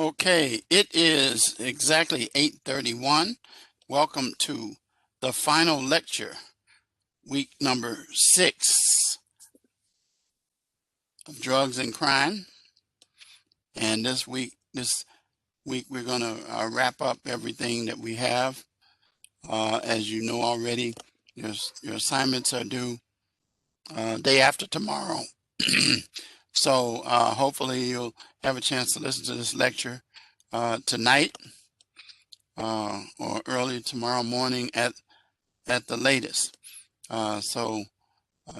Okay, it is exactly 8:31. Welcome to the final lecture, week number 6 of drugs and crime. And this week we're going to wrap up everything that we have. As you know already, your assignments are due day after tomorrow. So hopefully you'll have a chance to listen to this lecture tonight or early tomorrow morning at the latest. So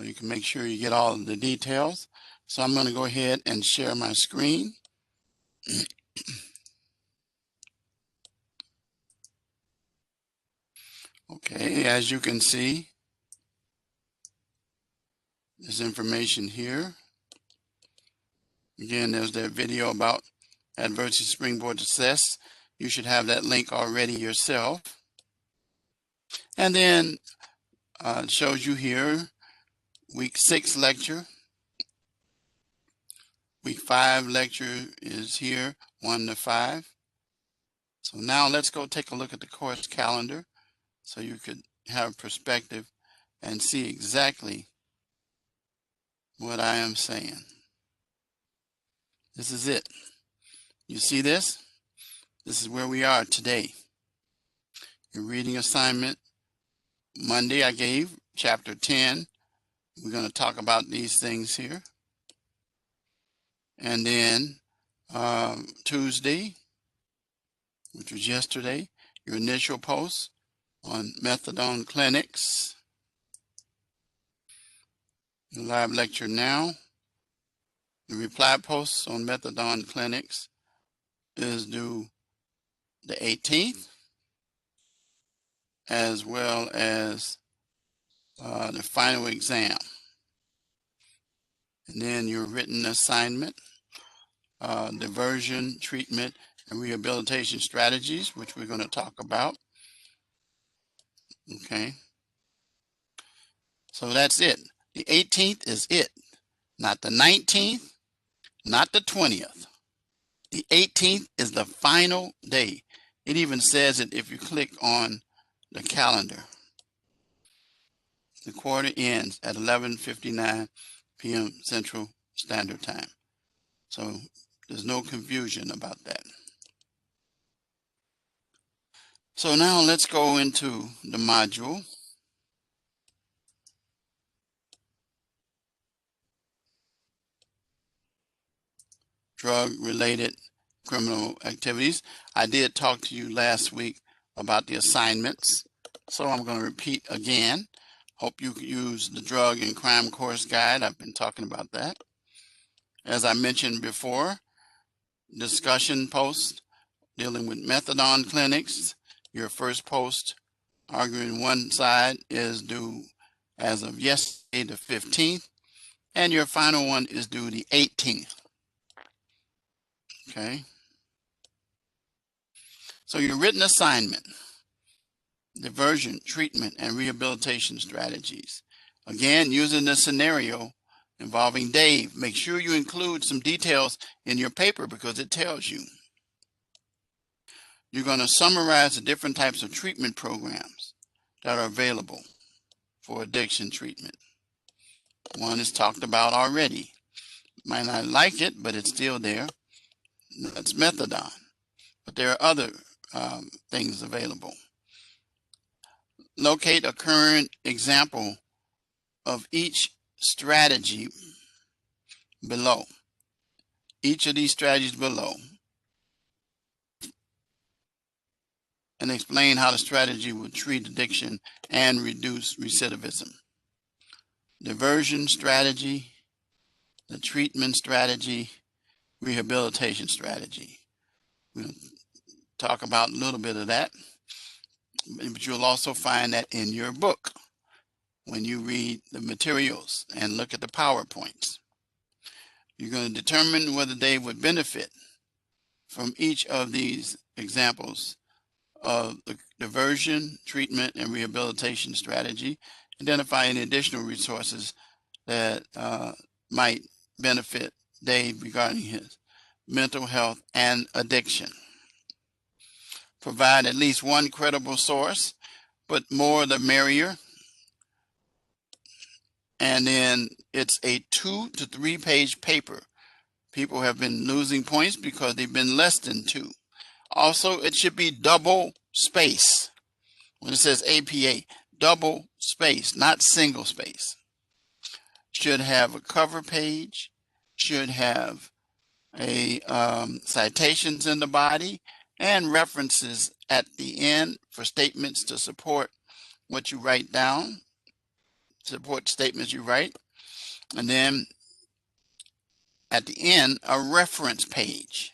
you can make sure you get all of the details. So I'm going to go ahead and share my screen. Okay, as you can see, this information here. Again, there's that video about adversity springboard success. You should have that link already yourself. And then it shows you here week 6 lecture. Week 5 lecture is here, 1 to 5. So now let's go take a look at the course calendar so you could have perspective and see exactly what I am saying. This is it. You see this? This is where we are today. Your reading assignment. Monday I gave chapter 10. We're going to talk about these things here. And then Tuesday, which was yesterday, your initial post on methadone clinics. The live lecture now. The reply posts on methadone clinics is due the 18th, as well as the final exam. And then your written assignment, diversion, treatment, and rehabilitation strategies, which we're going to talk about. Okay. So that's it. The 18th is it. Not the 19th, not the 20th. The 18th is the final day. It even says it if you click on the calendar. The quarter ends at 11:59 p.m. Central Standard Time. So there's no confusion about that. So now let's go into the module. Drug-related criminal activities. I did talk to you last week about the assignments, so I'm going to repeat again. Hope you use the drug and crime course guide. I've been talking about that. As I mentioned before, discussion post dealing with methadone clinics. Your first post arguing one side is due as of yesterday, the 15th, and your final one is due the 18th. Okay. So your written assignment, diversion, treatment, and rehabilitation strategies. Again, using the scenario involving Dave. Make sure you include some details in your paper because it tells you. You're going to summarize the different types of treatment programs that are available for addiction treatment. One is talked about already. Might not like it, but it's still there. That's methadone. But there are other things available. Locate a current example of each strategy below. Each of these strategies below. And explain how the strategy will treat addiction and reduce recidivism. Diversion strategy, the treatment strategy, rehabilitation strategy. We'll talk about a little bit of that, but you'll also find that in your book when you read the materials and look at the PowerPoints. You're going to determine whether they would benefit from each of these examples of the diversion, treatment, and rehabilitation strategy. Identify any additional resources that might benefit Dave regarding his mental health, and addiction. Provide at least one credible source, but more the merrier. And then it's a 2 to 3 page paper. People have been losing points because they've been less than 2. Also, it should be double space. When it says APA, double space, not single space. Should have a cover page, should have a citations in the body, and references at the end for statements to support what you write down, support statements you write. And then at the end, a reference page.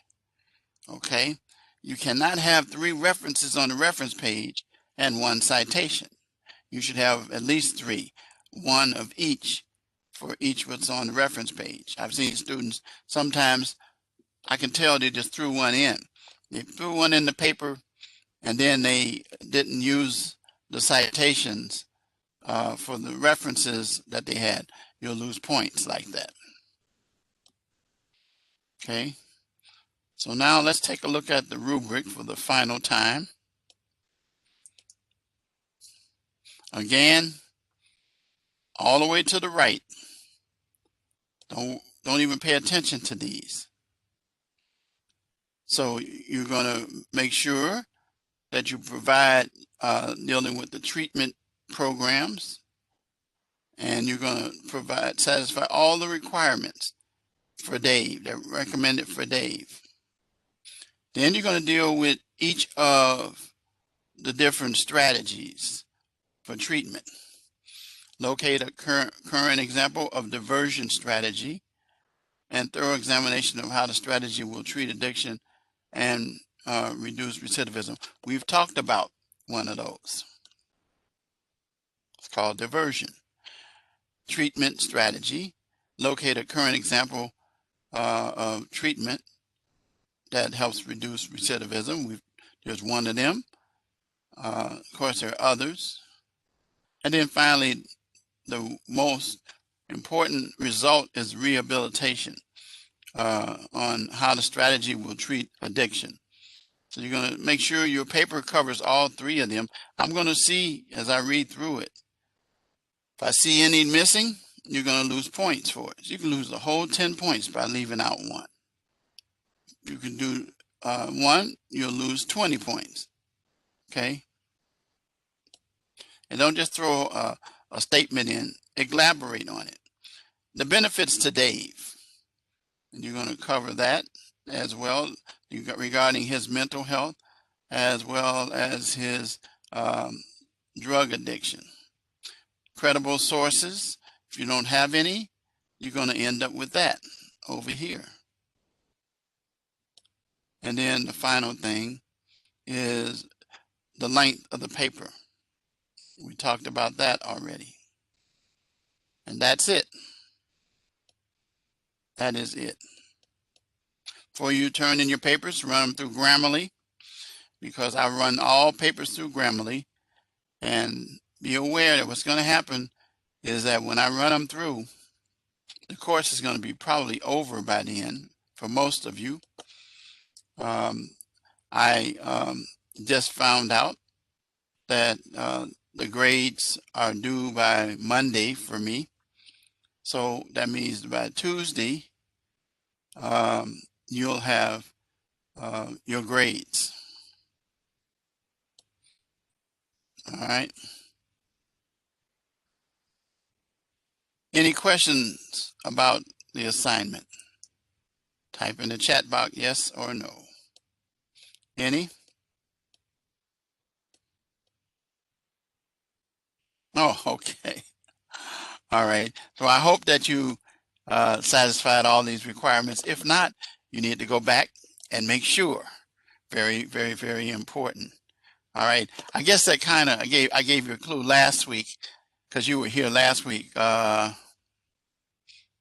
Okay, you cannot have 3 references on the reference page and 1 citation. You should have at least 3, 1 of each for each what's on the reference page. I've seen students, sometimes I can tell they just threw 1 in. They threw 1 in the paper and then they didn't use the citations for the references that they had. You'll lose points like that. Okay, so now let's take a look at the rubric for the final time. Again, all the way to the right. Don't even pay attention to these. So you're going to make sure that you provide dealing with the treatment programs, and you're going to satisfy all the requirements for Dave, that recommended for Dave. Then you're going to deal with each of the different strategies for treatment. Locate a current example of diversion strategy and thorough examination of how the strategy will treat addiction and reduce recidivism. We've talked about one of those. It's called diversion. Treatment strategy. Locate a current example of treatment that helps reduce recidivism. There's one of them. Of course, there are others. And then finally, the most important result is rehabilitation on how the strategy will treat addiction. So you're going to make sure your paper covers all 3 of them. I'm going to see as I read through it. If I see any missing, you're going to lose points for it. So you can lose the whole 10 points by leaving out 1. If you can do 1, you'll lose 20 points. Okay? And don't just throw a statement in, elaborate on it. The benefits to Dave, and you're going to cover that as well regarding his mental health as well as his drug addiction. Credible sources, if you don't have any, you're going to end up with that over here. And then the final thing is the length of the paper. We talked about that already. And that's it. That is it. Before you turn in your papers, run them through Grammarly, because I run all papers through Grammarly. And be aware that what's going to happen is that when I run them through, the course is going to be probably over by the end for most of you. I just found out that the grades are due by Monday for me. So that means by Tuesday, you'll have your grades. All right. Any questions about the assignment? Type in the chat box yes or no. Any? Oh, okay. All right. So I hope that you satisfied all these requirements. If not, you need to go back and make sure. Very, very, very important. All right. I guess that kind of I gave you a clue last week because you were here last week.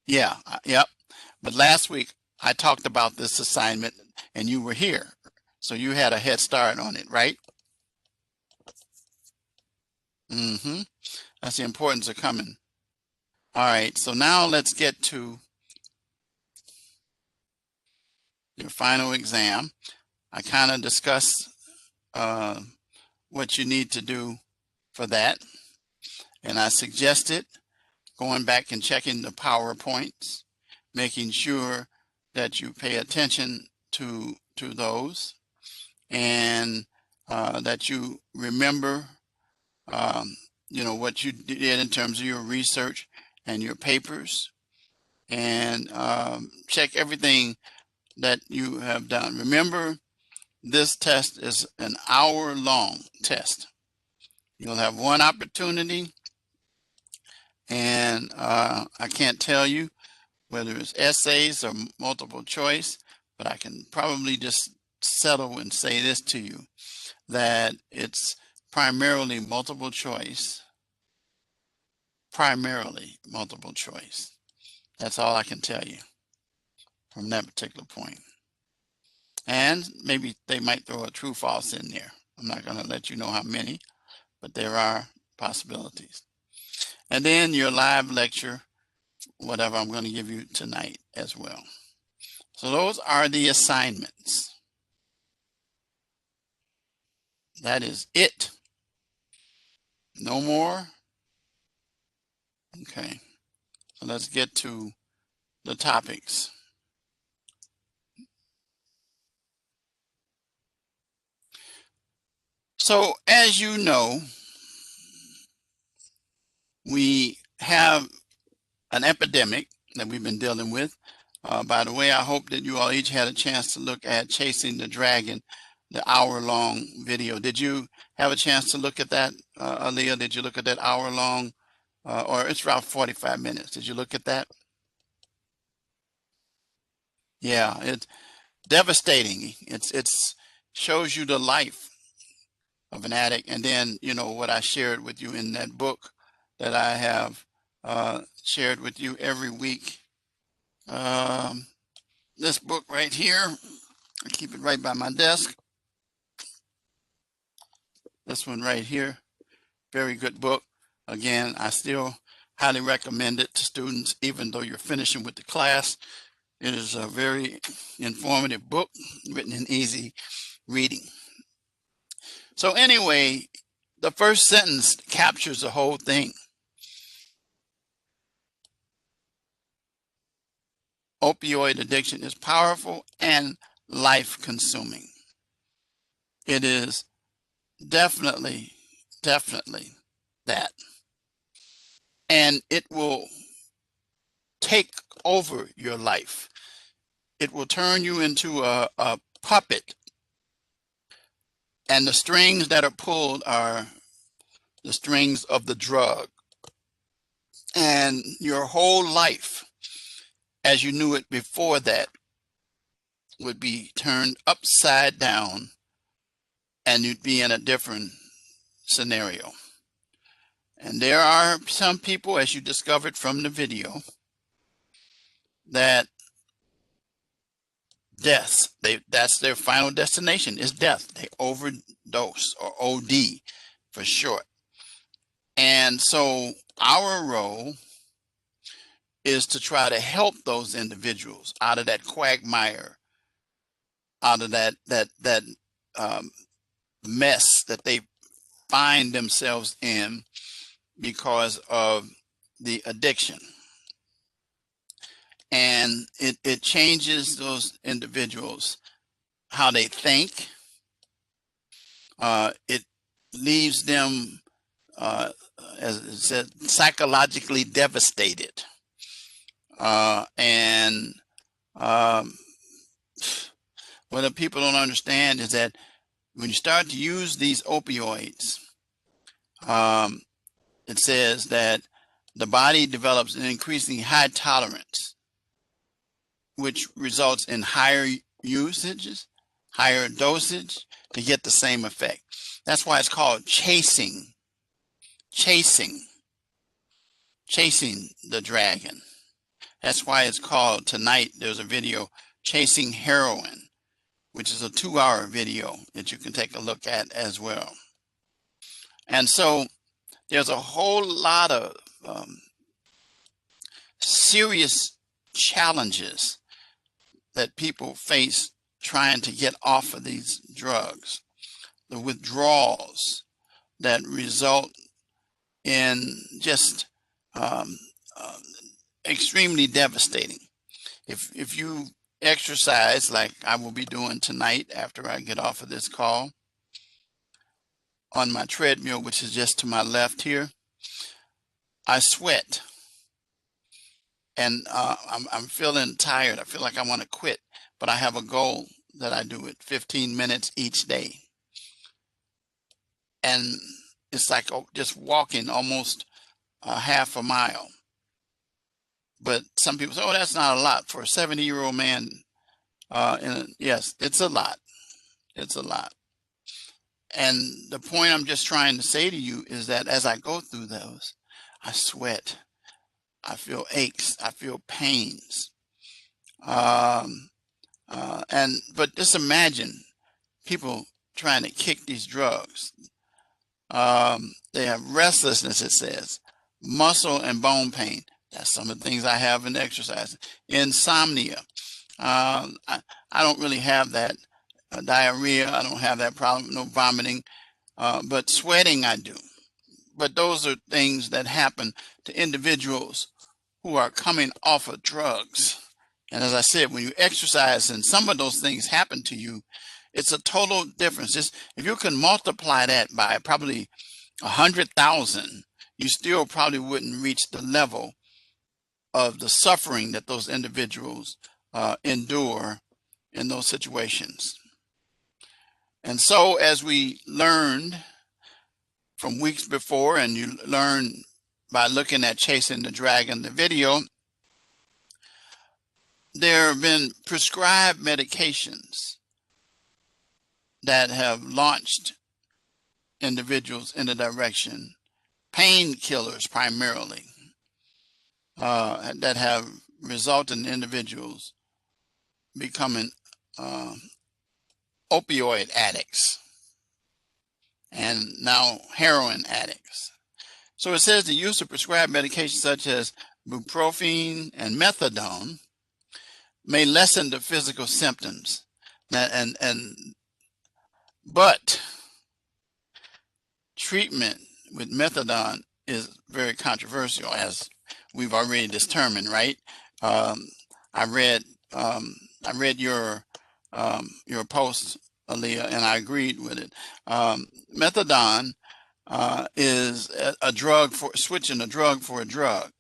Yeah. Yep. But last week I talked about this assignment and you were here, so you had a head start on it, right? Mm-hmm. That's the importance of coming. All right. So now let's get to your final exam. I kind of discussed what you need to do for that. And I suggested going back and checking the PowerPoints, making sure that you pay attention to those, and that you remember what you did in terms of your research and your papers, and check everything that you have done. Remember, this test is an hour-long test. You'll have one opportunity, and I can't tell you whether it's essays or multiple choice, but I can probably just settle and say this to you, that it's primarily multiple choice. Primarily multiple choice. That's all I can tell you from that particular point. And maybe they might throw a true false in there. I'm not going to let you know how many, but there are possibilities. And then your live lecture, whatever I'm going to give you tonight as well. So those are the assignments. That is it. No more. Okay. So let's get to the topics. So as you know, we have an epidemic that we've been dealing with. By the way, I hope that you all each had a chance to look at Chasing the Dragon, the hour-long video. Did you have a chance to look at that, Aaliyah? Did you look at that hour-long, or it's around 45 minutes? Did you look at that? Yeah, it's devastating. It's shows you the life of an addict. And then, what I shared with you in that book that I have shared with you every week. This book right here, I keep it right by my desk. This one right here, very good book. Again, I still highly recommend it to students, even though you're finishing with the class. It is a very informative book, written in easy reading. So anyway, the first sentence captures the whole thing. Opioid addiction is powerful and life-consuming. It is definitely that. And it will take over your life. It will turn you into a puppet. And the strings that are pulled are the strings of the drug. And your whole life, as you knew it before that, would be turned upside down, and you'd be in a different scenario. And there are some people, as you discovered from the video, that deaths, that's their final destination, is death. They overdose, or OD for short. And so our role is to try to help those individuals out of that quagmire, out of that mess that they find themselves in because of the addiction. And it changes those individuals, how they think. It leaves them, as it said, psychologically devastated. And what the people don't understand is that when you start to use these opioids, it says that the body develops an increasingly high tolerance, which results in higher usages, higher dosage to get the same effect. That's why it's called chasing the dragon. That's why it's called, tonight there's a video, Chasing Heroin, which is a 2-hour video that you can take a look at as well. And so there's a whole lot of serious challenges that people face trying to get off of these drugs, the withdrawals that result in just um, uh, extremely devastating. If you exercise like I will be doing tonight after I get off of this call on my treadmill, which is just to my left here, I sweat and I'm feeling tired. I feel like I want to quit, but I have a goal that I do it 15 minutes each day. And it's like just walking almost half a mile. But some people say, oh, that's not a lot for a 70-year-old man. Yes, it's a lot. It's a lot. And the point I'm just trying to say to you is that as I go through those, I sweat. I feel aches. I feel pains. But just imagine people trying to kick these drugs. They have restlessness, it says, muscle and bone pain. That's some of the things I have in exercise. Insomnia. I don't really have that. Diarrhea, I don't have that problem. No vomiting. But sweating, I do. But those are things that happen to individuals who are coming off of drugs. And as I said, when you exercise and some of those things happen to you, it's a total difference. Just if you can multiply that by probably 100,000, you still probably wouldn't reach the level of the suffering that those individuals endure in those situations. And so as we learned from weeks before, and you learn by looking at Chasing the Dragon, the video, there have been prescribed medications that have launched individuals in a direction, painkillers primarily, that have resulted in individuals becoming opioid addicts and now heroin addicts. So it says the use of prescribed medications such as bupropion and methadone may lessen the physical symptoms. But treatment with methadone is very controversial, as we've already determined, right? I read your post, Aaliyah, and I agreed with it. Methadone is a drug for switching a drug for a drug,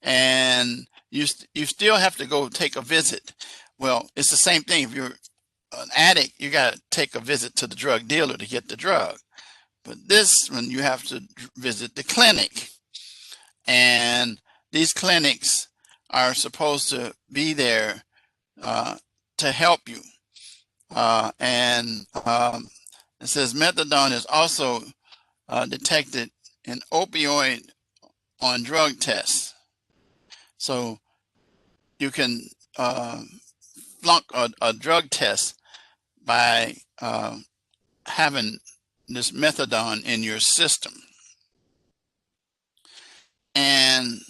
and you still have to go take a visit. Well, it's the same thing. If you're an addict, you got to take a visit to the drug dealer to get the drug. But this one, you have to visit the clinic, and these clinics are supposed to be there to help you. It says methadone is also detected in opioid on drug tests. So you can flunk a drug test by having this methadone in your system. And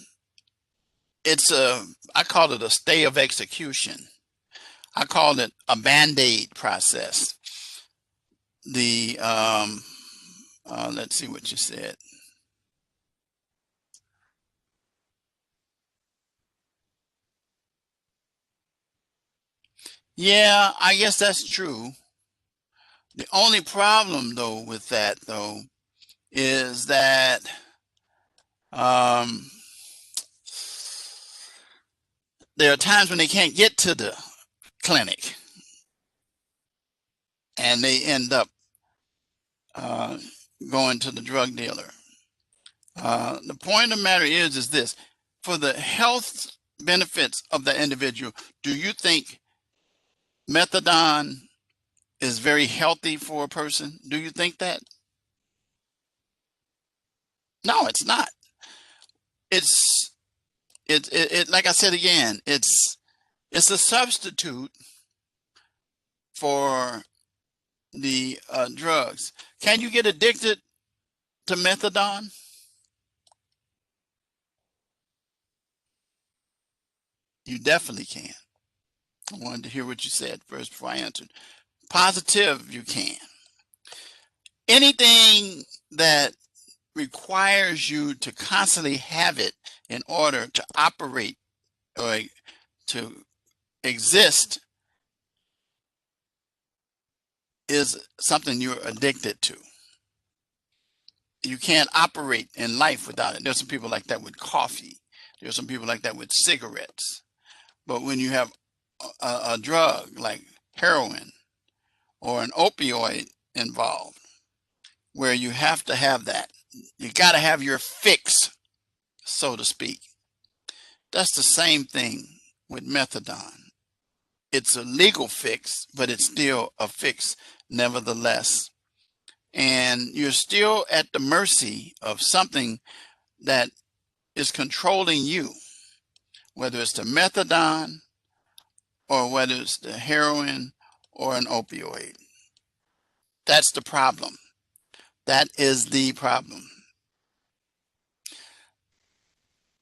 I call it a stay of execution. I call it a Band-Aid process. Let's see what you said. Yeah, I guess that's true. The only problem though with that though is that there are times when they can't get to the clinic and they end up going to the drug dealer. The point of the matter is this: for the health benefits of the individual, do you think methadone is very healthy for a person? Do you think that? No, it's not. It's like I said again, it's a substitute for the drugs. Can you get addicted to methadone? You definitely can. I wanted to hear what you said first before I answered. Positive, you can. Anything that requires you to constantly have it in order to operate or to exist is something you're addicted to. You can't operate in life without it. There's some people like that with coffee. There's some people like that with cigarettes. But when you have a drug like heroin or an opioid involved, where you have to have that, you got to have your fix, so to speak. That's the same thing with methadone. It's a legal fix, but it's still a fix nevertheless. And you're still at the mercy of something that is controlling you, whether it's the methadone or whether it's the heroin or an opioid. That's the problem. That is the problem.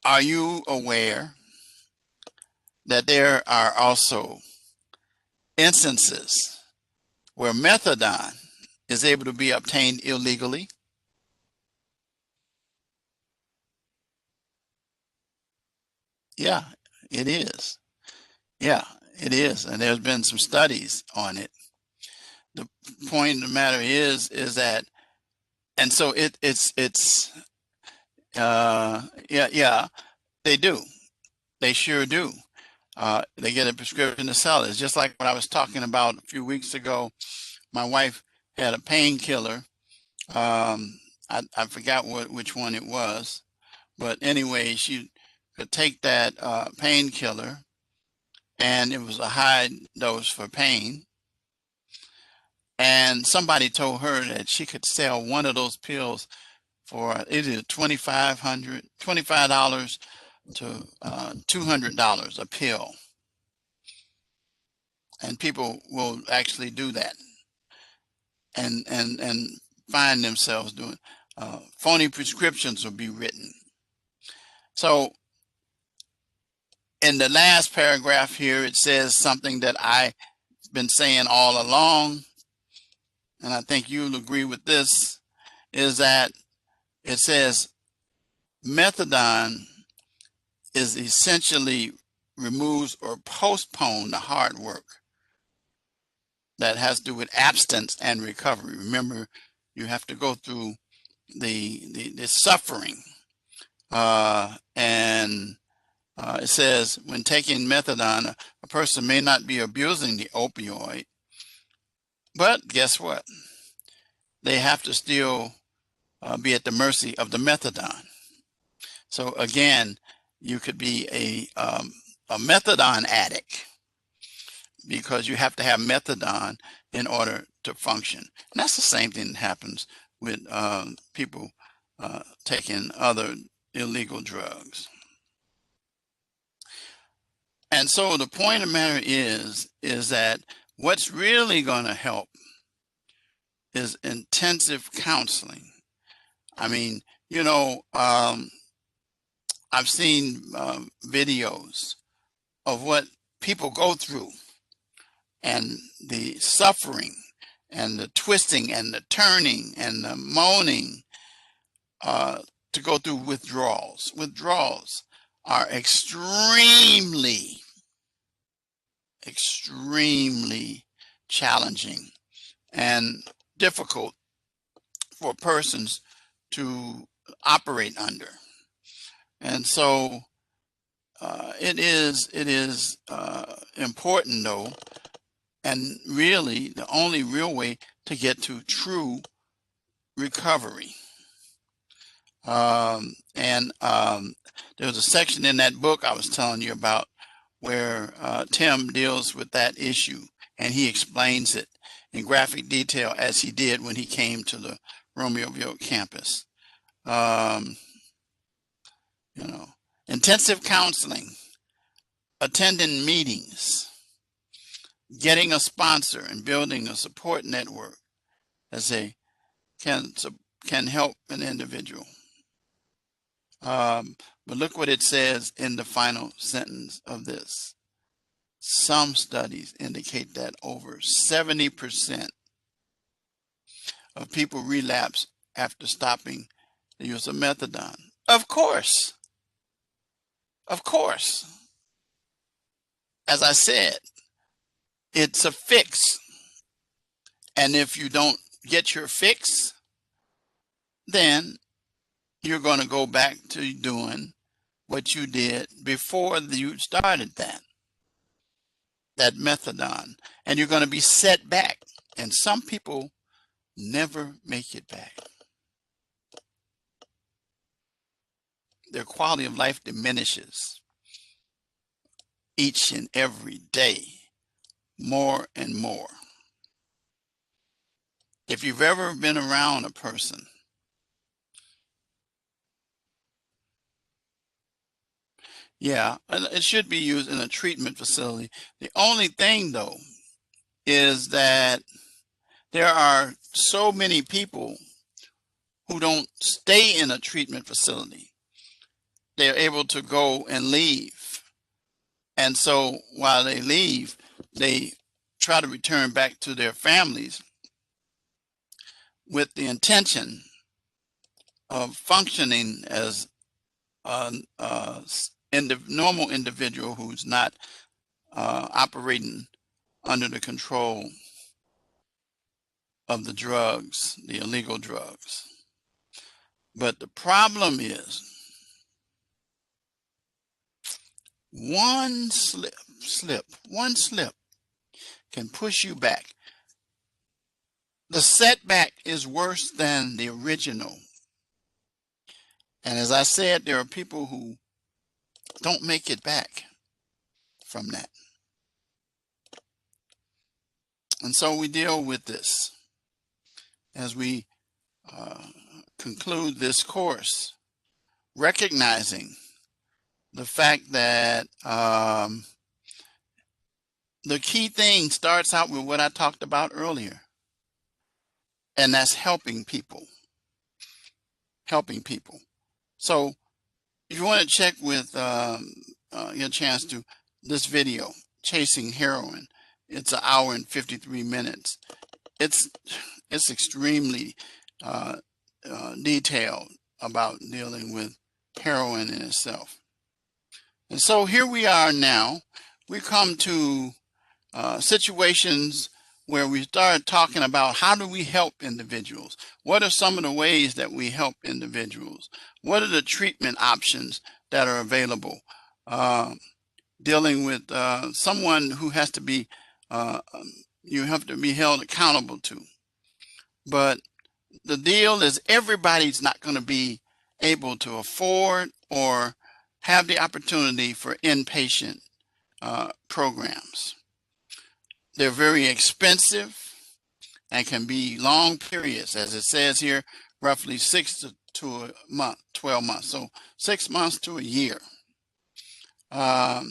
Are you aware that there are also instances where methadone is able to be obtained illegally? Yeah, it is. Yeah, it is. And there's been some studies on it. The point of the matter is that, and so yeah, they do. They sure do. They get a prescription to sell it. It's just like what I was talking about a few weeks ago. My wife had a painkiller. I forgot which one it was, but anyway, she could take that painkiller, and it was a high dose for pain. And somebody told her that she could sell one of those pills for either $25 to $200 a pill. And people will actually do that and find themselves doing phony prescriptions will be written. So in the last paragraph here, it says something that I've been saying all along, and I think you'll agree with this, is that it says methadone is essentially removes or postpones the hard work that has to do with abstinence and recovery. Remember, you have to go through the suffering. It says when taking methadone, a person may not be abusing the opioid, but guess what? They have to still be at the mercy of the methadone. So again, you could be a methadone addict because you have to have methadone in order to function. And that's the same thing that happens with people taking other illegal drugs. And so the point of the matter is that what's really going to help is intensive counseling. I mean, you know, I've seen videos of what people go through and the suffering and the twisting and the turning and the moaning to go through withdrawals. Withdrawals are extremely challenging and difficult for persons to operate under. And so it is important though, and really the only real way to get to true recovery. There was a section in that book I was telling you about where Tim deals with that issue, and he explains it in graphic detail as he did when he came to the Romeoville campus. You know, intensive counseling, attending meetings, getting a sponsor, and building a support network as they can help an individual. But look what it says in the final sentence of this. Some studies indicate that over 70% of people relapse after stopping the use of methadone. Of course, as I said, it's a fix. And if you don't get your fix, then you're going to go back to doing what you did before you started that methadone, and you're going to be set back. And some people never make it back. Their quality of life diminishes each and every day, more and more. If you've ever been around a person yeah, and it should be used in a treatment facility. The only thing, though, is that there are so many people who don't stay in a treatment facility. They're able to go and leave. And so while they leave, they try to return back to their families with the intention of functioning as a normal individual who's not operating under the control of the drugs, the illegal drugs. But the problem is one slip can push you back. The setback is worse than the original. And as I said, there are people who don't make it back from that. And so we deal with this as we conclude this course, recognizing the fact that the key thing starts out with what I talked about earlier, and that's helping people. So if you want to check with your chance to this video, Chasing Heroin, it's 1 hour and 53 minutes. It's extremely detailed about dealing with heroin in itself. And so here we are now. We come to situations where we start talking about how do we help individuals? What are some of the ways that we help individuals? What are the treatment options that are available? Dealing with someone who has to be, you have to be held accountable to. But the deal is everybody's not going to be able to afford or have the opportunity for inpatient programs. They're very expensive and can be long periods, as it says here, roughly 6 to a month, 12 months. So 6 months to a year. But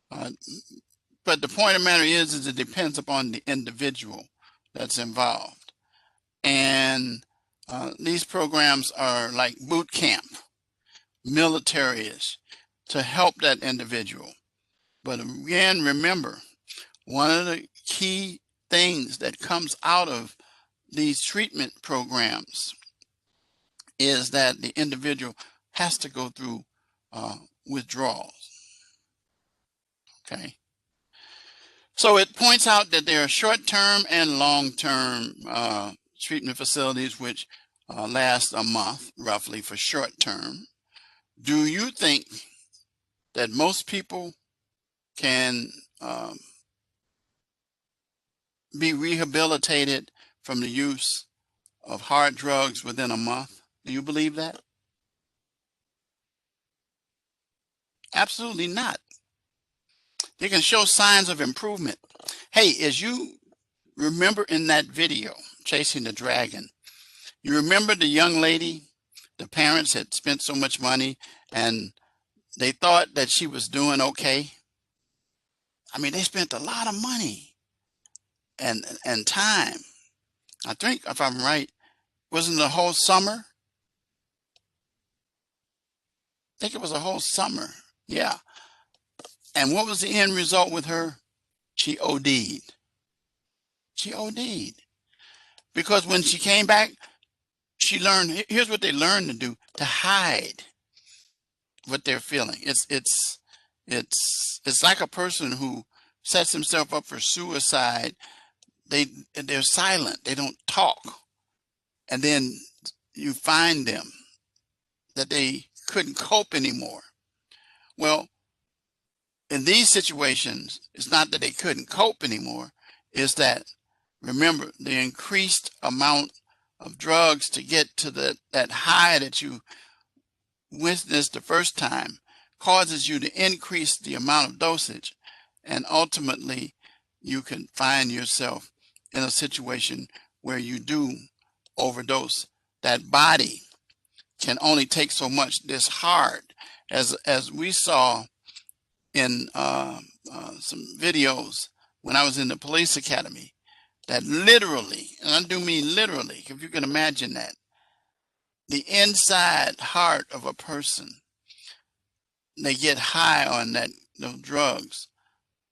the point of the matter is it depends upon the individual that's involved. And these programs are like boot camp, military-ish, to help that individual. But again, remember, one of the key things that comes out of these treatment programs is that the individual has to go through withdrawals. Okay. So it points out that there are short-term and long-term treatment facilities which last a month, roughly, for short-term. Do you think that most people can be rehabilitated from the use of hard drugs within a month? Do you believe that? Absolutely not. They can show signs of improvement. Hey, as you remember in that video, Chasing the Dragon, you remember the young lady, the parents had spent so much money and they thought that she was doing okay. I mean, they spent a lot of money and time. I think, if I'm right, wasn't the whole summer? I think it was a whole summer. Yeah. And what was the end result with her? She OD'd. She OD'd. Because when she came back, she learned, here's what they learned to do, to hide what they're feeling. It's like a person who sets himself up for suicide. They're silent. They don't talk. And then you find them that they couldn't cope anymore. Well, in these situations, it's not that they couldn't cope anymore. It's that, remember, the increased amount of drugs to get to that high that you witnessed the first time causes you to increase the amount of dosage, and ultimately you can find yourself in a situation where you do overdose. That body can only take so much. This heart, as we saw in some videos when I was in the police academy, that literally, and I do mean literally, if you can imagine that, the inside heart of a person, they get high on those drugs,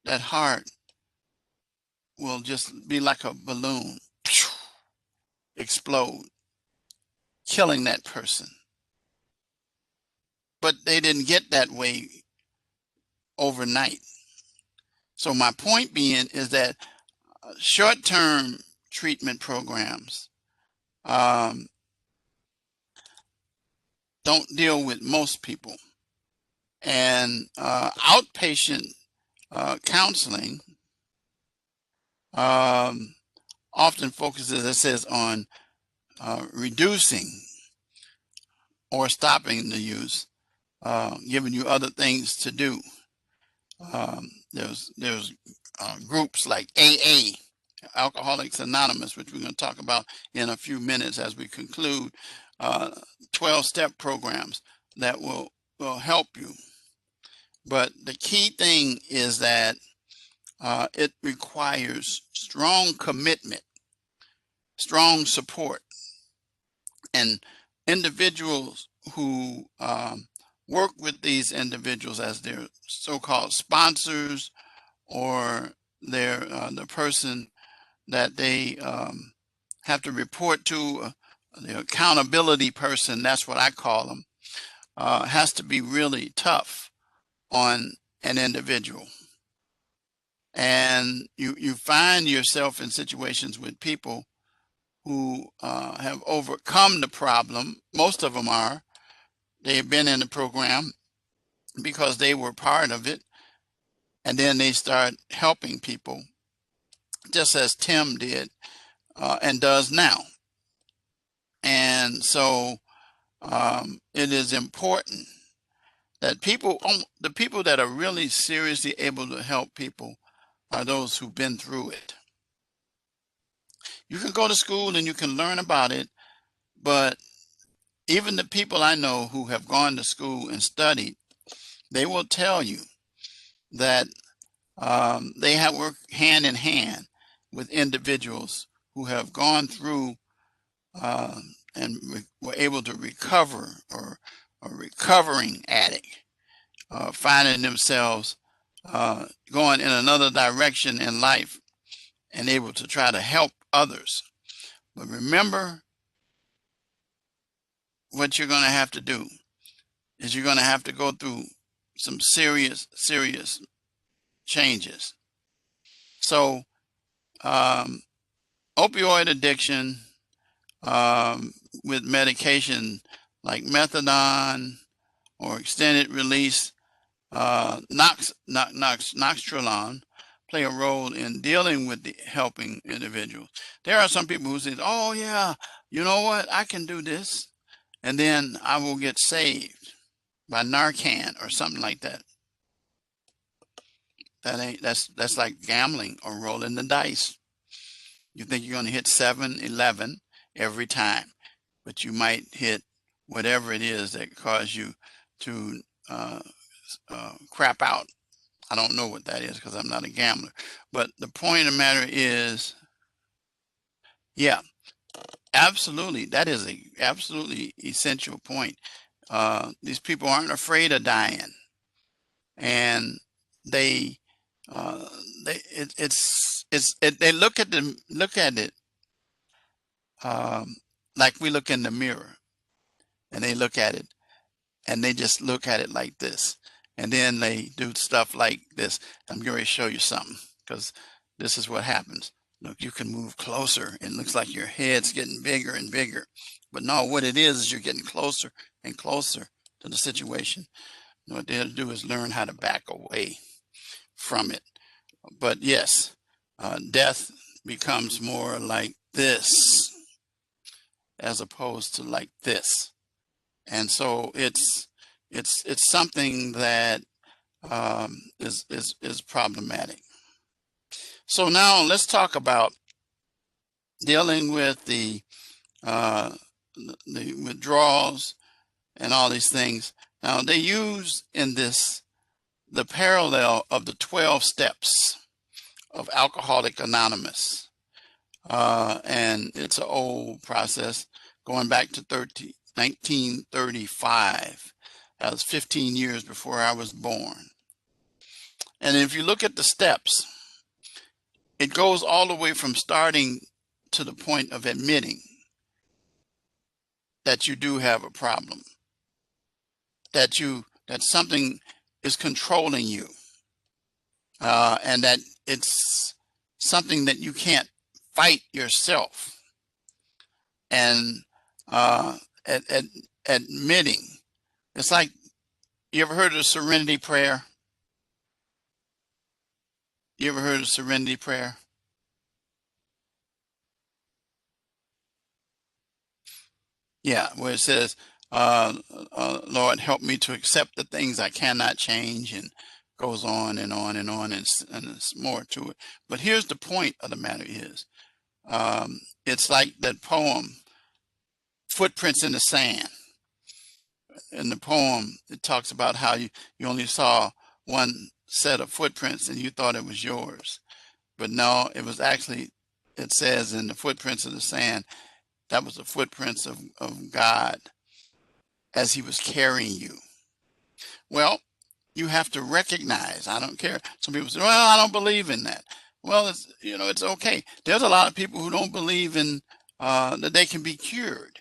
that heart will just be like a balloon, explode, killing that person. But they didn't get that way overnight. So my point being is that short-term treatment programs don't deal with most people. And outpatient counseling often focuses, as it says, on reducing or stopping the use, giving you other things to do. There's groups like AA, Alcoholics Anonymous, which we're going to talk about in a few minutes as we conclude, 12-step programs that will help you. But the key thing is that it requires strong commitment, strong support, and individuals who work with these individuals as their so-called sponsors, or they're the person that they have to report to, the accountability person, that's what I call them, has to be really tough on an individual. And you find yourself in situations with people who have overcome the problem. Most of them are. They've been in the program because they were part of it, and then they start helping people, just as Tim did and does now. And so it is important that the people that are really seriously able to help people are those who've been through it. You can go to school and you can learn about it, but even the people I know who have gone to school and studied, they will tell you that they have worked hand in hand with individuals who have gone through and were able to recover, or a recovering addict, finding themselves going in another direction in life and able to try to help others. But remember, what you're going to have to do is you're going to have to go through some serious changes. So opioid addiction with medication like methadone or extended release noxtrolone play a role in dealing with the helping individuals. There are some people who say, oh yeah, you know what, I can do this, and then I will get saved by Narcan or something like that. That's like gambling or rolling the dice. You think you're going to hit 7-11 every time, but you might hit whatever it is that caused you to crap out. I don't know what that is because I'm not a gambler. But the point of the matter is, yeah, absolutely, that is a absolutely essential point. These people aren't afraid of dying, and they they look at it um, like we look in the mirror, and they look at it and they just look at it like this, and then they do stuff like this. I'm going to show you something, because this is what happens. Look, you can move closer, and it looks like your head's getting bigger and bigger, but no, what it is you're getting closer and closer to the situation. What they have to do is learn how to back away from it. But yes, death becomes more like this as opposed to like this. And so it's something that is problematic. So now let's talk about dealing with the withdrawals and all these things. Now they use in this the parallel of the 12 steps of Alcoholics Anonymous, and it's an old process going back to 1935. That was 15 years before I was born. And if you look at the steps, it goes all the way from starting to the point of admitting that you do have a problem, that something is controlling you, and that it's something that you can't fight yourself, and admitting. It's like, you ever heard of the serenity prayer? You ever heard of serenity prayer? Yeah, where it says, Lord, help me to accept the things I cannot change, and goes on and on and on, and it's more to it. But here's the point of the matter is, it's like that poem, Footprints in the Sand. In the poem, it talks about how you only saw one set of footprints and you thought it was yours. But no, it was actually, it says in the footprints of the sand, that was the footprints of God as he was carrying you. Well, you have to recognize, I don't care. Some people say, well, I don't believe in that. Well, it's okay. There's a lot of people who don't believe in that they can be cured.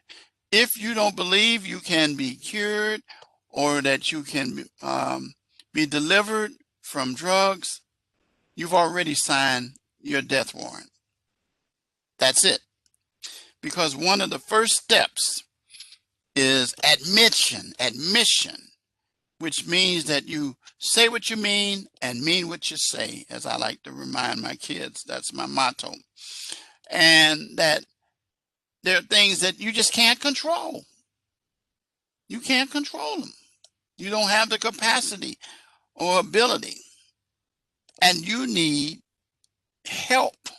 If you don't believe you can be cured, or that you can be delivered from drugs, you've already signed your death warrant. That's it. Because one of the first steps is admission, which means that you say what you mean and mean what you say, as I like to remind my kids. That's my motto. And that there are things that you just can't control. You can't control them. You don't have the capacity or ability, and you need help.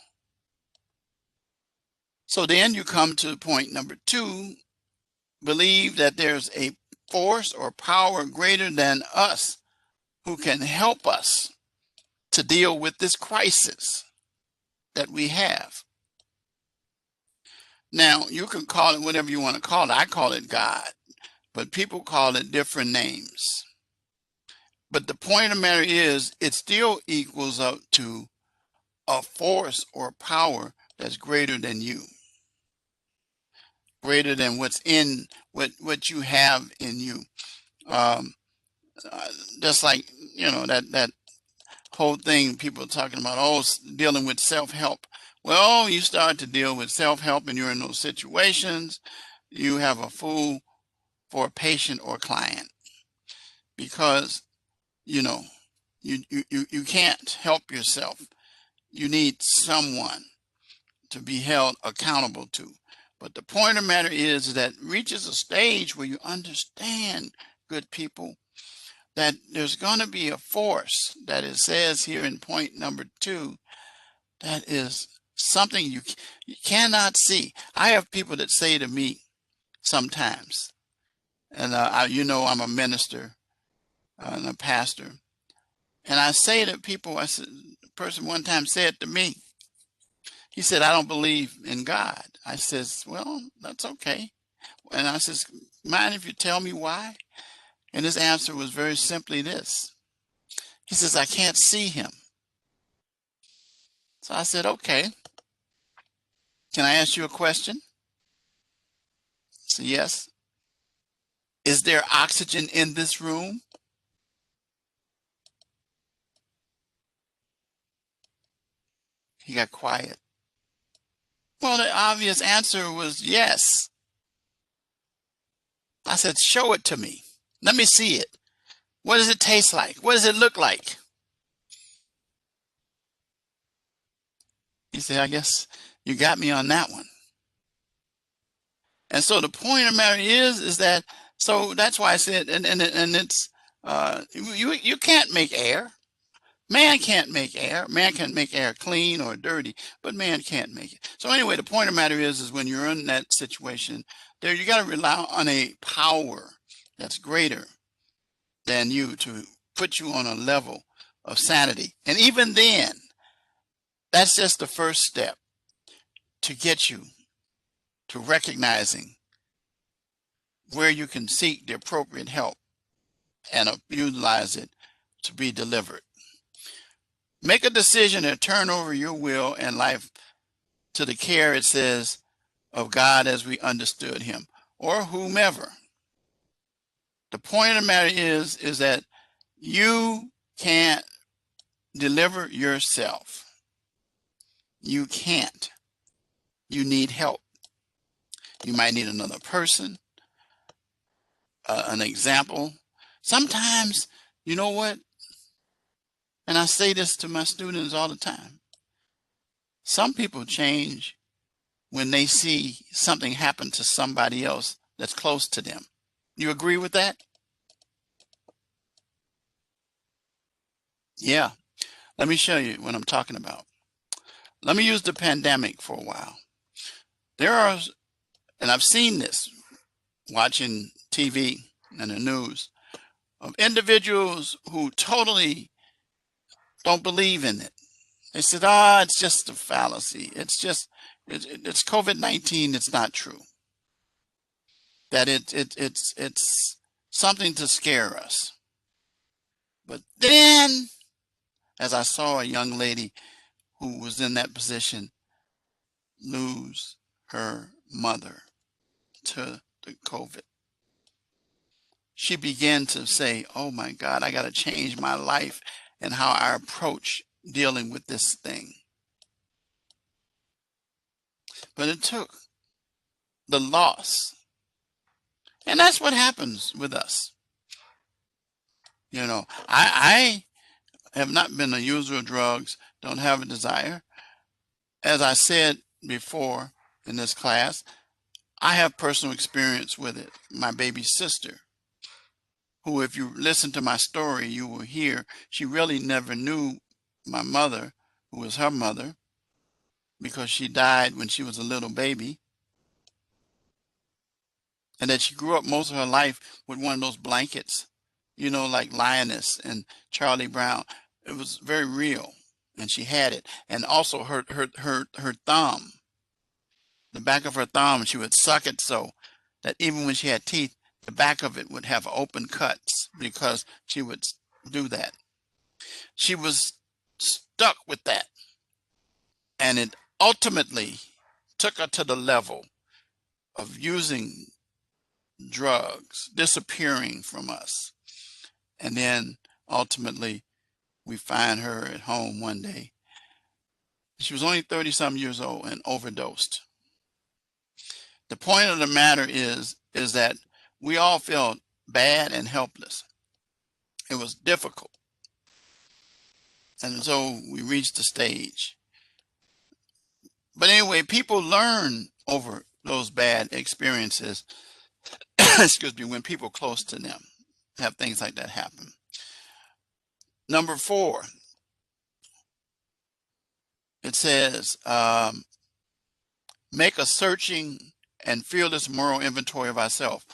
So then you come to point number 2, believe that there's a force or power greater than us who can help us to deal with this crisis that we have. Now, you can call it whatever you want to call it. I call it God, but people call it different names. But the point of the matter is, it still equals up to a force or power that's greater than you, greater than what's in what you have in you. Just like, that whole thing people are talking about, oh, dealing with self-help. Well, you start to deal with self-help and you're in those situations, you have a fool for a patient or client, because you can't help yourself. You need someone to be held accountable to. But the point of the matter is that it reaches a stage where you understand, good people, that there's going to be a force that it says here in point number 2 that is something you cannot see. I have people that say to me sometimes, and I'm a minister and a pastor, and I say to people, I said, a person one time said to me, he said, I don't believe in God. I says, well, that's okay. And I says, mind if you tell me why? And his answer was very simply this. He says, I can't see him. So I said, okay, can I ask you a question? He said, yes. Is there oxygen in this room? He got quiet. Well, the obvious answer was yes. I said, show it to me. Let me see it. What does it taste like? What does it look like? He said, I guess you got me on that one. And so the point of the matter is that, so that's why I said, and it's, you can't make air. Man can't make air. Man can make air clean or dirty, but man can't make it. So anyway, the point of the matter is when you're in that situation, there you got to rely on a power that's greater than you to put you on a level of sanity. And even then, that's just the first step to get you to recognizing where you can seek the appropriate help and utilize it to be delivered. Make a decision to turn over your will and life to the care, it says, of God as we understood him, or whomever. The point of the matter is that you can't deliver yourself. You can't. You need help. You might need another person, an example. Sometimes, you know what? And I say this to my students all the time. Some people change when they see something happen to somebody else that's close to them. You agree with that? Yeah. Let me show you what I'm talking about. Let me use the pandemic for a while. There are, and I've seen this watching TV and the news, of individuals who totally don't believe in it. They said, it's just a fallacy. It's COVID-19. It's not true. That it's something to scare us. But then, as I saw a young lady who was in that position lose her mother to the COVID, she began to say, oh my God, I got to change my life and how I approach dealing with this thing. But it took the loss. And that's what happens with us. You know, I have not been a user of drugs, don't have a desire. As I said before in this class, I have personal experience with it. My baby sister, who, if you listen to my story, you will hear she really never knew my mother, who was her mother, because she died when she was a little baby. And that she grew up most of her life with one of those blankets, you know, like Lioness and Charlie Brown. It was very real, and she had it. And also her thumb, the back of her thumb, she would suck it so that even when she had teeth, the back of it would have open cuts because she would do that. She was stuck with that. And it ultimately took her to the level of using drugs, disappearing from us. And then ultimately we find her at home one day. She was only 30-some years old and overdosed. The point of the matter is that we all felt bad and helpless. It was difficult. And so we reached the stage. But anyway, people learn over those bad experiences, excuse me, when people close to them have things like that happen. Number 4, it says, make a searching and fearless moral inventory of ourselves.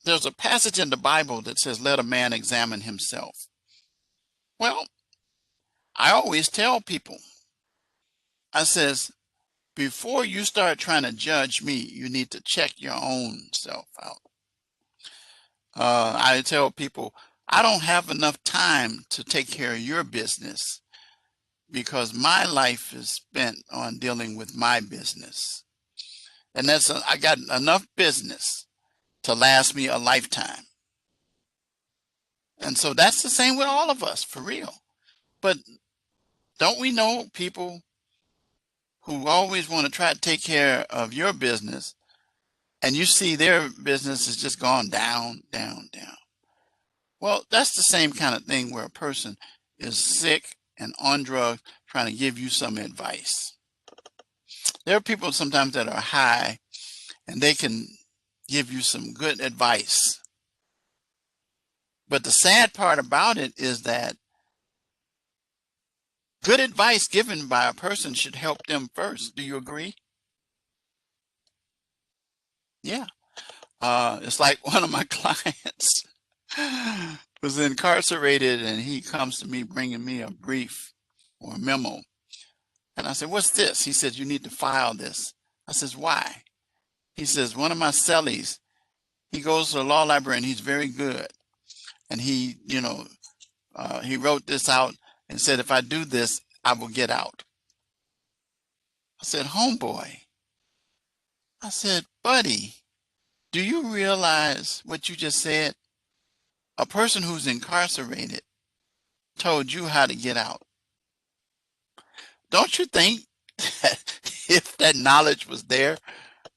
There's a passage in the Bible that says, let a man examine himself. Well, I always tell people, I says, before you start trying to judge me, you need to check your own self out. I tell people, I don't have enough time to take care of your business because my life is spent on dealing with my business. And I got enough business to last me a lifetime. And so that's the same with all of us, for real. But don't we know people who always want to try to take care of your business, and you see their business has just gone down, down, down? Well, that's the same kind of thing where a person is sick and on drugs trying to give you some advice. There are people sometimes that are high and they can give you some good advice. But the sad part about it is that good advice given by a person should help them first. Do you agree? Yeah. It's like one of my clients was incarcerated and he comes to me bringing me a brief or a memo. And I said, "What's this?" He said, "You need to file this." I says, "Why?" He says, "One of my cellies, he goes to the law library and he's very good. And he wrote this out and said, if I do this, I will get out." I said, "Homeboy," I said, "Buddy, do you realize what you just said? A person who's incarcerated told you how to get out. Don't you think that if that knowledge was there,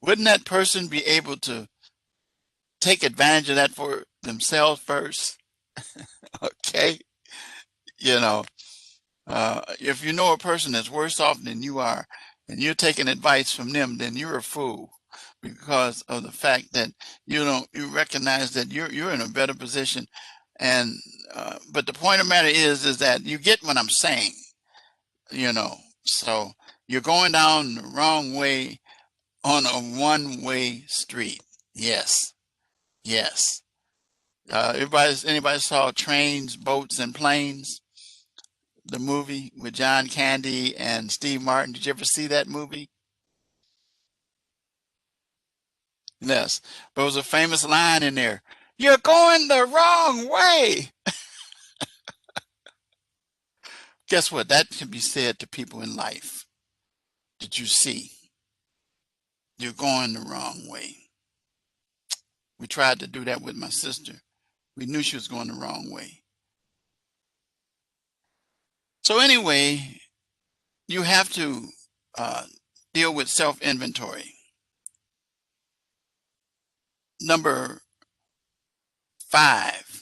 wouldn't that person be able to take advantage of that for themselves first?" Okay. You know, if you know a person that's worse off than you are and you're taking advice from them, then you're a fool because of the fact that you recognize that you're in a better position. And but the point of the matter is that you get what I'm saying, you know. So you're going down the wrong way on a one-way street. Yes, yes. Anybody saw Trains, Boats, and Planes, the movie with John Candy and Steve Martin? Did you ever see that movie? Yes, but there was a famous line in there. "You're going the wrong way." Guess what? That can be said to people in life. Did you see? You're going the wrong way. We tried to do that with my sister. We knew she was going the wrong way. So anyway, you have to uh, deal with self-inventory. Number 5,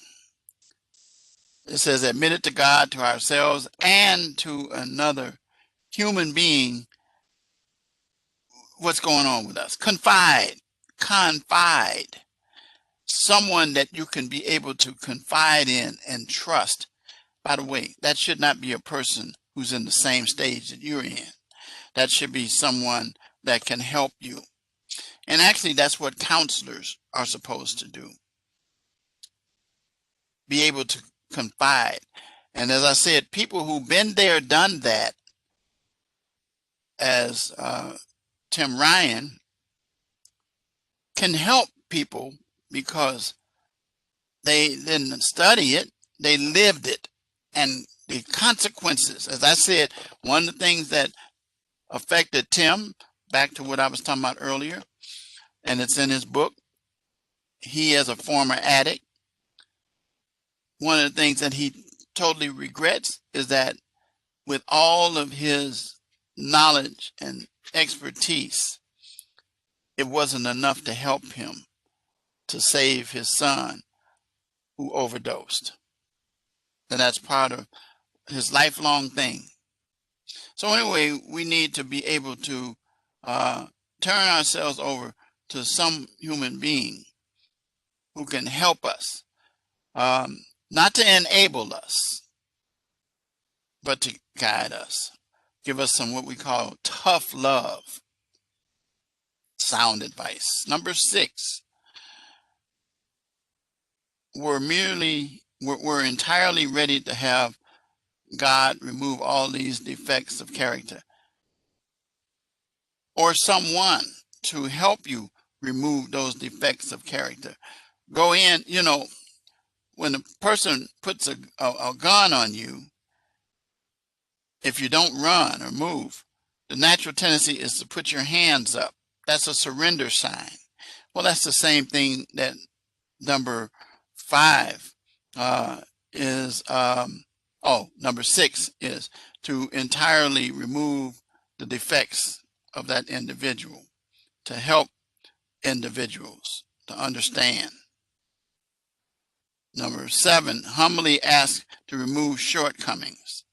it says, admit it to God, to ourselves, and to another human being what's going on with us. Confide. Someone that you can be able to confide in and trust. By the way, that should not be a person who's in the same stage that you're in. That should be someone that can help you. And actually, that's what counselors are supposed to do. Be able to confide. And as I said, people who've been there, done that, as Tim Ryan, can help people because they didn't study it, they lived it. And the consequences, as I said, one of the things that affected Tim, back to what I was talking about earlier, and it's in his book, he as a former addict, one of the things that he totally regrets is that with all of his knowledge and expertise, it wasn't enough to help him to save his son who overdosed. And that's part of his lifelong thing. So anyway, we need to be able to turn ourselves over to some human being who can help us, not to enable us, but to guide us, give us some what we call tough love, sound advice. Number 6, we're entirely ready to have God remove all these defects of character, or someone to help you remove those defects of character. Go in, when a person puts a gun on you, if you don't run or move, the natural tendency is to put your hands up. That's a surrender sign. Well, that's the same thing that number 5 is, number 6 is to entirely remove the defects of that individual, to help individuals to understand. Number 7, humbly ask to remove shortcomings.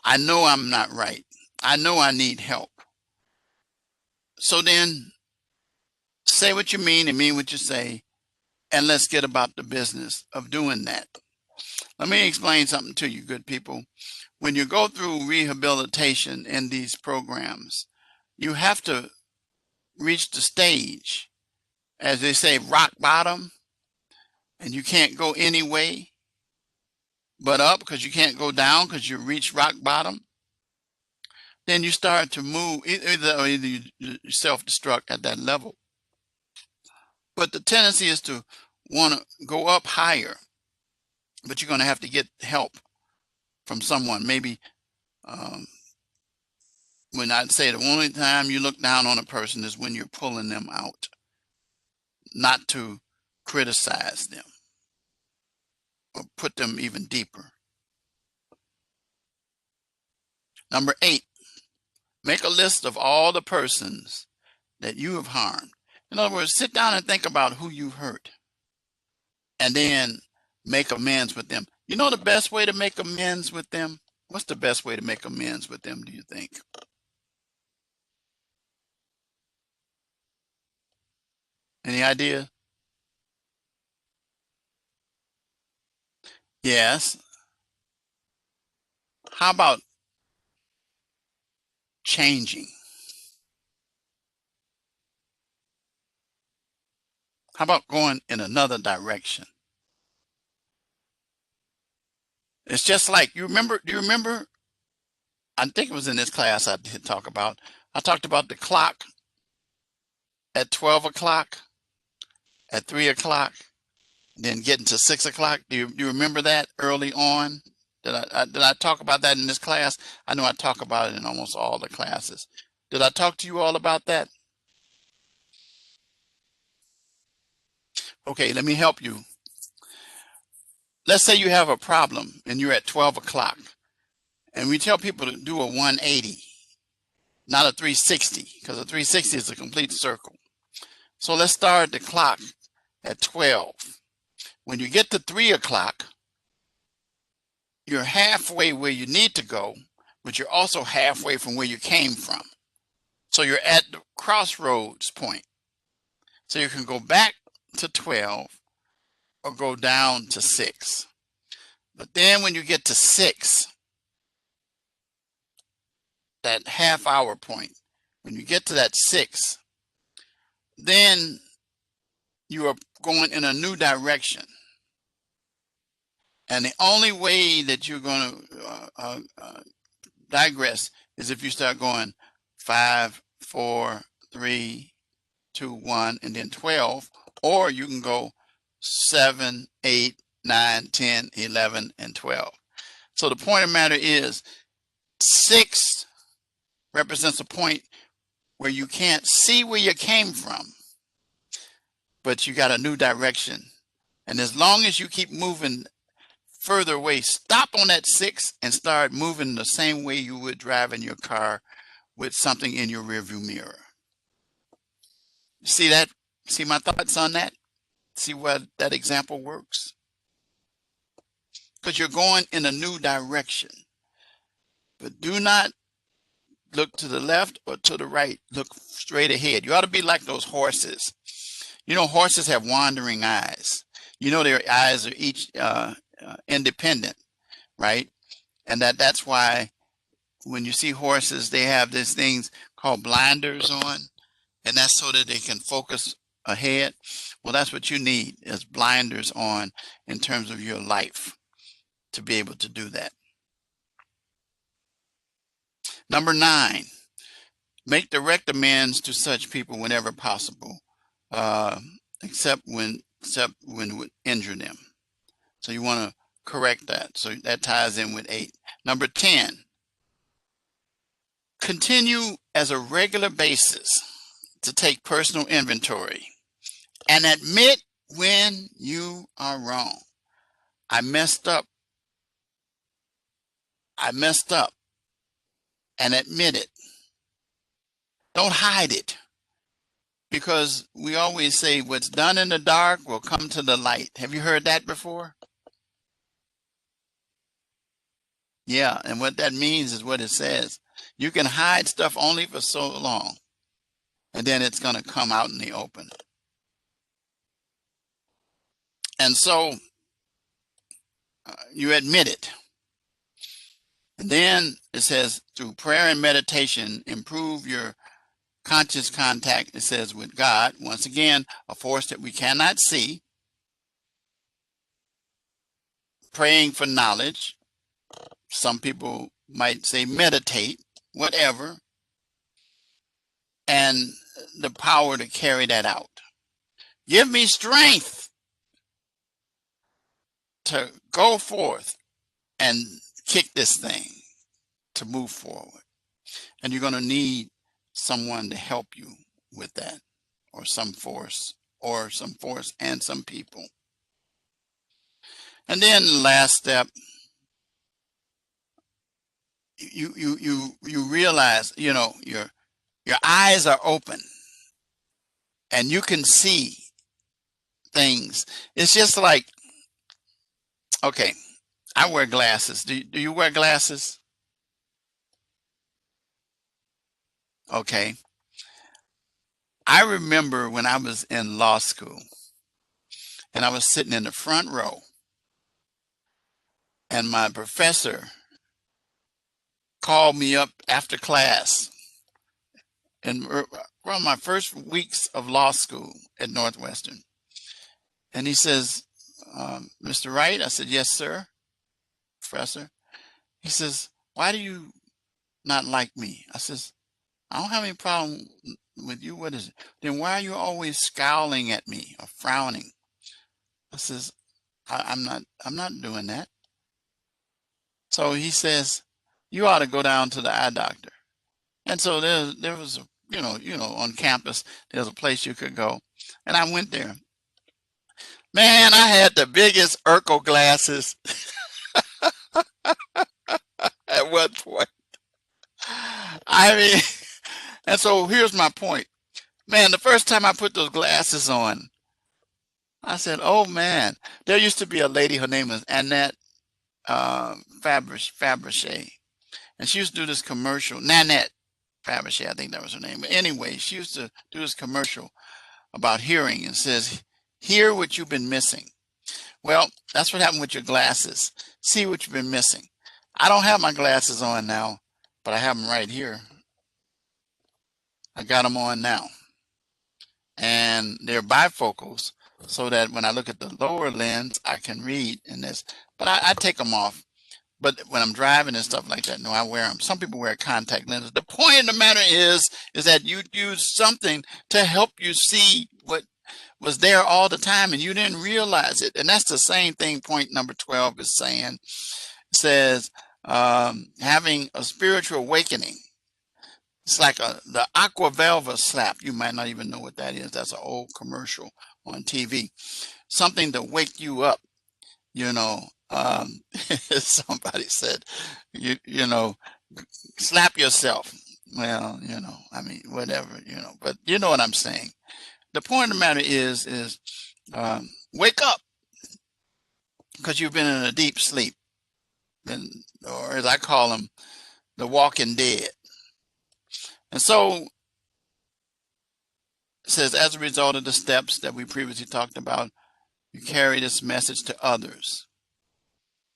I know I'm not right. I know I need help. So then say what you mean and mean what you say, and let's get about the business of doing that. Let me explain something to you, good people. When you go through rehabilitation in these programs, you have to reach the stage, as they say, rock bottom, and you can't go any way but up because you can't go down because you reach rock bottom. Then you start to move, either you self-destruct at that level. But the tendency is to want to go up higher, but you're going to have to get help from someone. Maybe when I'd say the only time you look down on a person is when you're pulling them out, not to criticize them or put them even deeper. Number 8, make a list of all the persons that you have harmed. In other words, sit down and think about who you've hurt and then make amends with them. You know the best way to make amends with them? What's the best way to make amends with them, do you think? Any idea? Yes. How about changing? How about going in another direction? It's just like, do you remember, I think it was in this class I talked about the clock at 12 o'clock, at 3 o'clock, then getting to 6 o'clock. Do you remember that early on? Did I talk about that in this class? I know I talk about it in almost all the classes. Did I talk to you all about that? Okay, let me help you. Let's say you have a problem and you're at 12 o'clock and we tell people to do a 180, not a 360, because a 360 is a complete circle. So let's start the clock at 12. When you get to 3 o'clock, you're halfway where you need to go, but you're also halfway from where you came from. So you're at the crossroads point. So you can go back to 12 or go down to 6. But then when you get to 6, that half-hour point, when you get to that 6, then you are going in a new direction. And the only way that you're going to digress is if you start going 5, 4, 3, 2, 1, and then 12, or you can go 7, 8, 9, 10, 11, and 12. So the point of the matter is 6 represents a point where you can't see where you came from, but you got a new direction. And as long as you keep moving further away, stop on that 6 and start moving the same way you would drive in your car with something in your rearview mirror. See that? See my thoughts on that? See why that example works? Because you're going in a new direction. But do not look to the left or to the right. Look straight ahead. You ought to be like those horses. You know, horses have wandering eyes. You know, their eyes are each independent, right? And that's why when you see horses, they have these things called blinders on, and that's so that they can focus ahead. Well, that's what you need, is blinders on in terms of your life to be able to do that. Number 9, make direct amends to such people whenever possible, except when it would injure them. So you want to correct that. So that ties in with 8. Number 10, continue as a regular basis to take personal inventory and admit when you are wrong. I messed up. I messed up, and admit it. Don't hide it, because we always say what's done in the dark will come to the light. Have you heard that before? Yeah, and what that means is what it says. You can hide stuff only for so long, and then it's going to come out in the open. And so you admit it. And then it says, through prayer and meditation, improve your conscious contact, it says, with God. Once again, a force that we cannot see. Praying for knowledge. Some people might say meditate, whatever. And the power to carry that out. Give me strength to go forth and kick this thing, to move forward. And you're going to need someone to help you with that, or some force and some people. And then the last step, you realize, you know, your eyes are open and you can see things. It's just like, okay, I wear glasses. Do you wear glasses? Okay. I remember when I was in law school and I was sitting in the front row, and my professor called me up after class, and around my first weeks of law school at Northwestern. And he says, Mr. Wright? I said, yes, sir, professor. He says, why do you not like me? I says, I don't have any problem with you. What is it? Then why are you always scowling at me or frowning? I says, I'm not doing that. So he says, you ought to go down to the eye doctor. And so there was a, you know, on campus, there's a place you could go. And I went there. Man, I had the biggest Urkel glasses at one point. I mean, and so here's my point. Man, the first time I put those glasses on, I said, oh man, there used to be a lady, her name was Annette Fabergé. And she used to do this commercial, Nanette Fabergé, I think that was her name. But anyway, she used to do this commercial about hearing, and says, hear what you've been missing. Well, that's what happened with your glasses. See what you've been missing. I don't have my glasses on now, but I have them right here. I got them on now. And they're bifocals, so that when I look at the lower lens, I can read in this. But I take them off. But when I'm driving and stuff like that, no, I wear them. Some people wear contact lenses. The point of the matter is that you use something to help you see what was there all the time and you didn't realize it. And that's the same thing point number 12 is saying. It says, having a spiritual awakening. It's like the Aqua Velva slap. You might not even know what that is. That's an old commercial on TV. Something to wake you up, you know. Somebody said, you know, slap yourself. Well, you know, I mean, whatever, you know, but you know what I'm saying. The point of the matter is wake up, because you've been in a deep sleep, or as I call them, the walking dead. And so it says, as a result of the steps that we previously talked about, you carry this message to others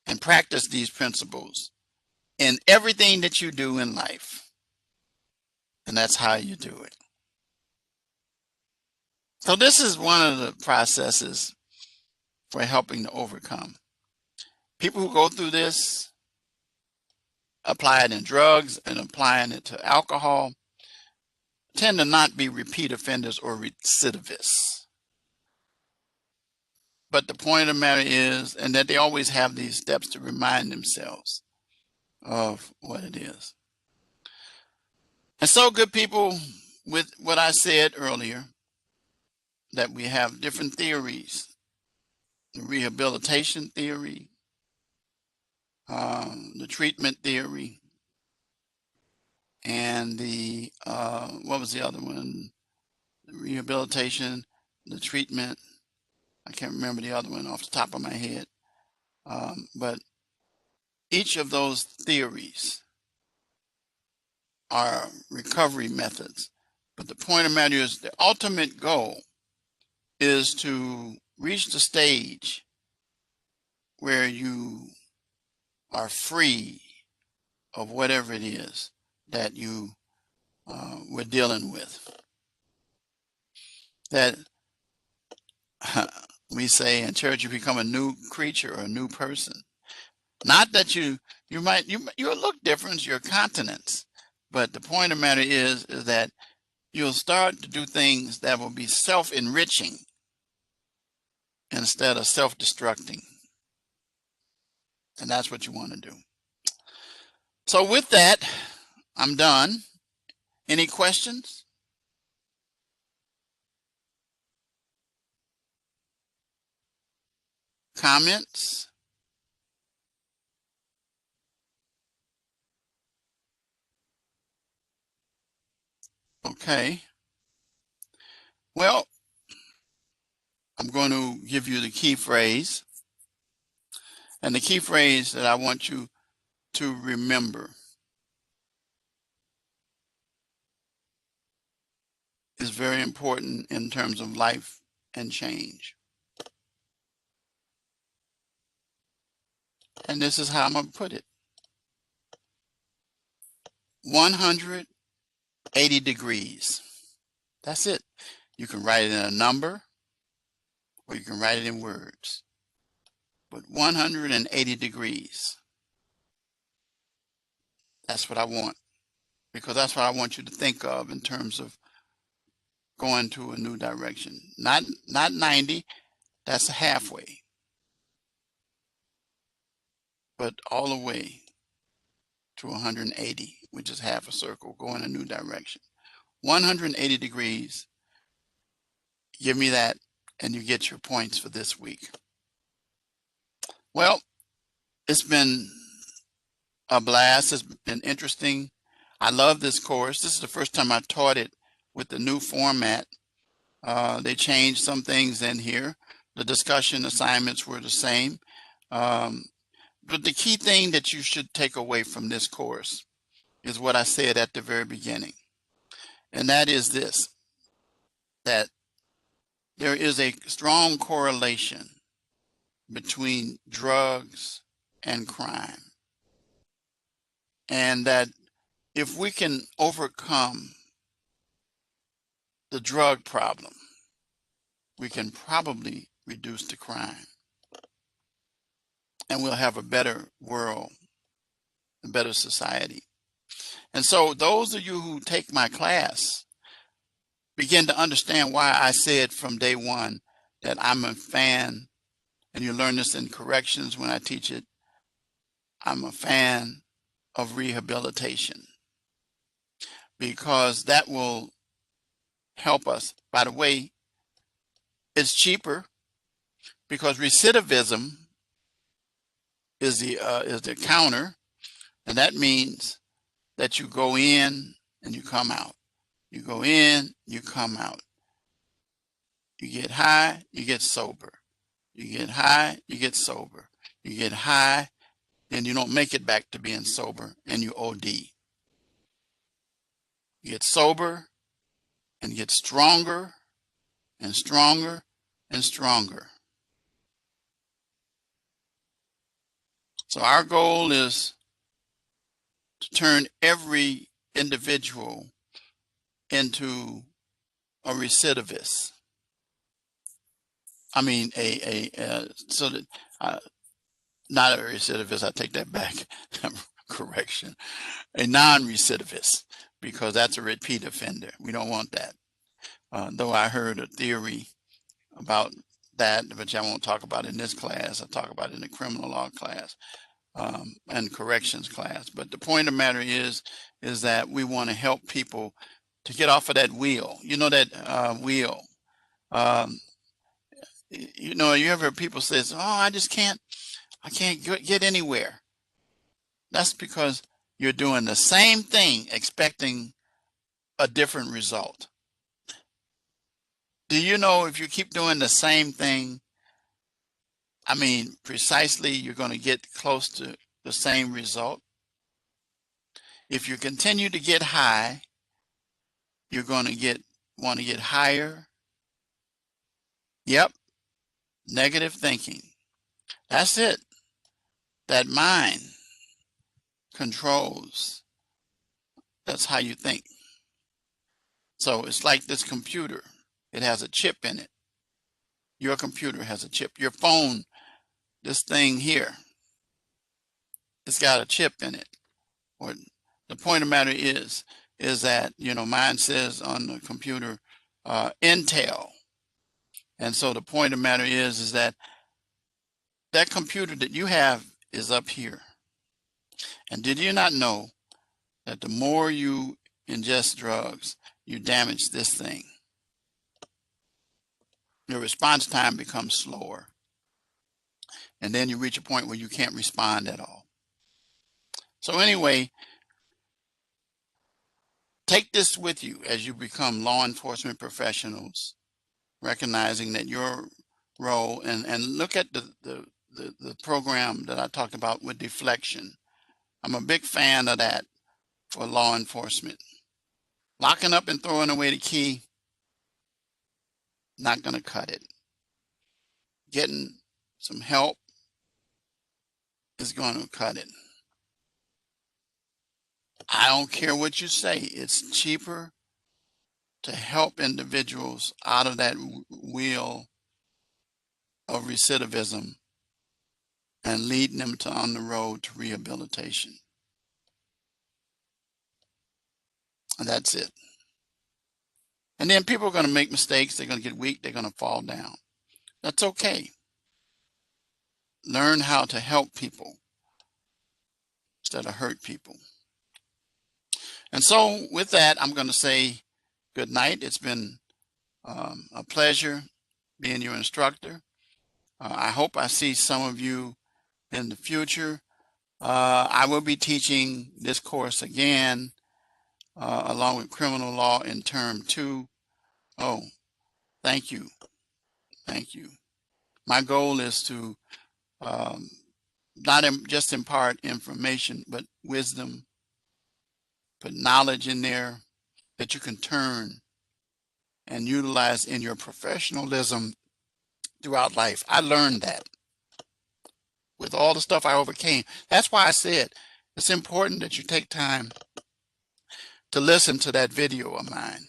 and practice these principles in everything that you do in life. And that's how you do it. So this is one of the processes for helping to overcome. People who go through this, apply it in drugs and applying it to alcohol, tend to not be repeat offenders or recidivists. But the point of the matter is, and that they always have these steps to remind themselves of what it is. And so, good people, with what I said earlier, that we have different theories, the rehabilitation theory, the treatment theory, and the, what was the other one? The rehabilitation, the treatment. I can't remember the other one off the top of my head. But each of those theories are recovery methods. But the point of the matter is the ultimate goal is to reach the stage where you are free of whatever it is that you were dealing with. That we say in church, you become a new creature or a new person. Not that you'll look different, your countenance, but the point of the matter is that you'll start to do things that will be self-enriching instead of self-destructing. And that's what you want to do. So with that, I'm done. Any questions? Comments? Okay. Well, I'm going to give you the key phrase. And the key phrase that I want you to remember is very important in terms of life and change. And this is how I'm going to put it. 180 degrees. That's it. You can write it in a number or you can write it in words. But 180 degrees. That's what I want. Because that's what I want you to think of in terms of going to a new direction. Not 90, that's halfway. But all the way to 180, which is half a circle, go in a new direction. 180 degrees, give me that, and you get your points for this week. Well, it's been a blast. It's been interesting. I love this course. This is the first time I taught it with the new format. They changed some things in here. The discussion assignments were the same. But the key thing that you should take away from this course is what I said at the very beginning. And that is this, that there is a strong correlation between drugs and crime. And that if we can overcome the drug problem, we can probably reduce the crime. And we'll have a better world, a better society. And so those of you who take my class begin to understand why I said from day one that I'm a fan, and you learn this in corrections when I teach it, I'm a fan of rehabilitation, because that will help us. By the way, it's cheaper because recidivism is the counter, and that means that you go in and you come out. You go in, you come out. You get high, you get sober. You get high, you get sober. You get high, then you don't make it back to being sober, and you OD. You get sober and get stronger and stronger and stronger. So our goal is to turn every individual into a recidivist. I mean, not a recidivist, I take that back, correction, a non-recidivist, because that's a repeat offender. We don't want that. Though I heard a theory about that, which I won't talk about in this class. I'll talk about it in the criminal law class and corrections class. But the point of the matter is that we want to help people to get off of that wheel. You know, that wheel. You know, you ever heard people says, "Oh, I can't get anywhere." That's because you're doing the same thing, expecting a different result. Do you know if you keep doing the same thing, I mean, precisely, you're going to get close to the same result? If you continue to get high, you're going to want to get higher. Yep, negative thinking. That's it. That mind controls. That's how you think. So it's like this computer. It has a chip in it. Your computer has a chip. Your phone, this thing here, it's got a chip in it. Or the point of the matter is that, you know, mine says on the computer, Intel. And so the point of the matter is that that computer that you have is up here. And did you not know that the more you ingest drugs, you damage this thing? Your response time becomes slower. And then you reach a point where you can't respond at all. So anyway, take this with you as you become law enforcement professionals, recognizing that your role, and look at the program that I talked about with deflection. I'm a big fan of that for law enforcement. Locking up and throwing away the key, not going to cut it. Getting some help is going to cut it. I don't care what you say. It's cheaper to help individuals out of that wheel of recidivism and leading them on the road to rehabilitation. And that's it. And then people are going to make mistakes. They're going to get weak. They're going to fall down. That's okay. Learn how to help people instead of hurt people. And so with that, I'm going to say good night. It's been a pleasure being your instructor. I hope I see some of you in the future. I will be teaching this course again, along with criminal law in term 2. Oh, thank you. Thank you. My goal is to not just impart information, but wisdom, put knowledge in there that you can turn and utilize in your professionalism throughout life. I learned that with all the stuff I overcame. That's why I said it's important that you take time to listen to that video of mine,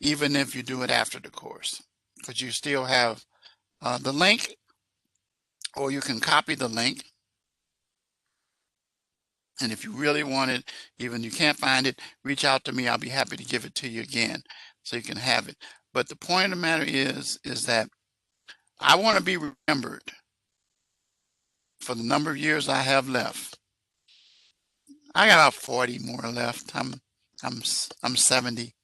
even if you do it after the course, because you still have the link, or you can copy the link. And if you really want it, even you can't find it, reach out to me. I'll be happy to give it to you again so you can have it. But the point of the matter is that I want to be remembered for the number of years I have left. I got about 40 more left. I'm 70.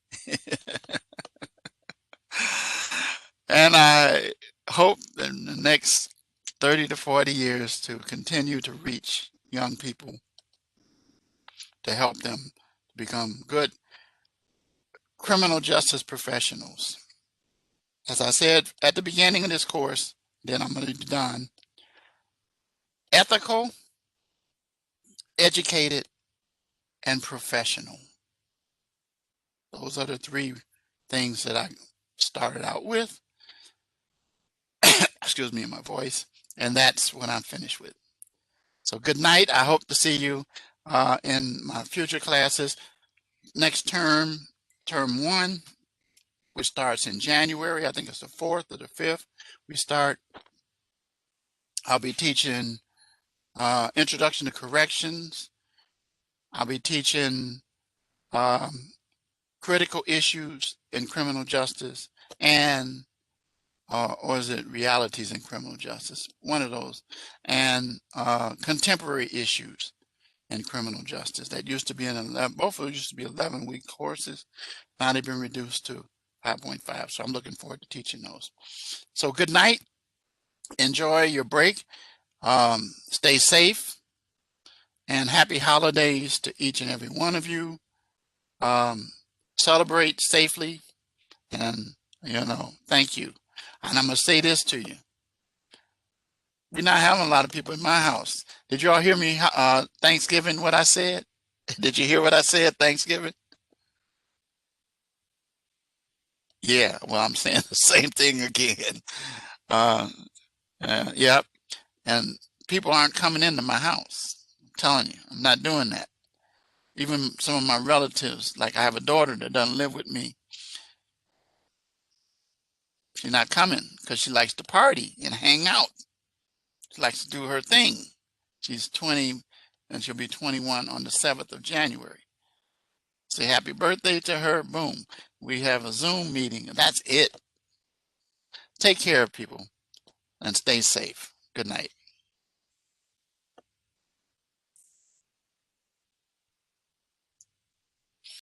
And I hope in the next 30 to 40 years to continue to reach young people, to help them become good criminal justice professionals. As I said at the beginning of this course, then I'm going to be done. Ethical, educated, and professional. Those are the 3 things that I started out with. Excuse me, my voice. And that's what I'm finished with. So good night. I hope to see you in my future classes. Next term, term 1, which starts in January. I think it's the 4th or the 5th. We start. I'll be teaching Introduction to Corrections. I'll be teaching critical issues in criminal justice and or is it realities in criminal justice? One of those. And contemporary issues in criminal justice. That used to be both of those used to be 11-week courses. Now they've been reduced to 5.5. So I'm looking forward to teaching those. So good night. Enjoy your break. Stay safe. And happy holidays to each and every one of you. Celebrate safely. And, thank you. And I'm going to say this to you. We're not having a lot of people in my house. Did you all hear me Thanksgiving, what I said? Did you hear what I said, Thanksgiving? Yeah, well, I'm saying the same thing again. Uh, yep. And people aren't coming into my house. I'm telling you, I'm not doing that. Even some of my relatives, like I have a daughter that doesn't live with me. She's not coming because she likes to party and hang out. She likes to do her thing. She's 20 and she'll be 21 on the 7th of January. Say happy birthday to her. Boom. We have a Zoom meeting. That's it. Take care of people and stay safe. Good night.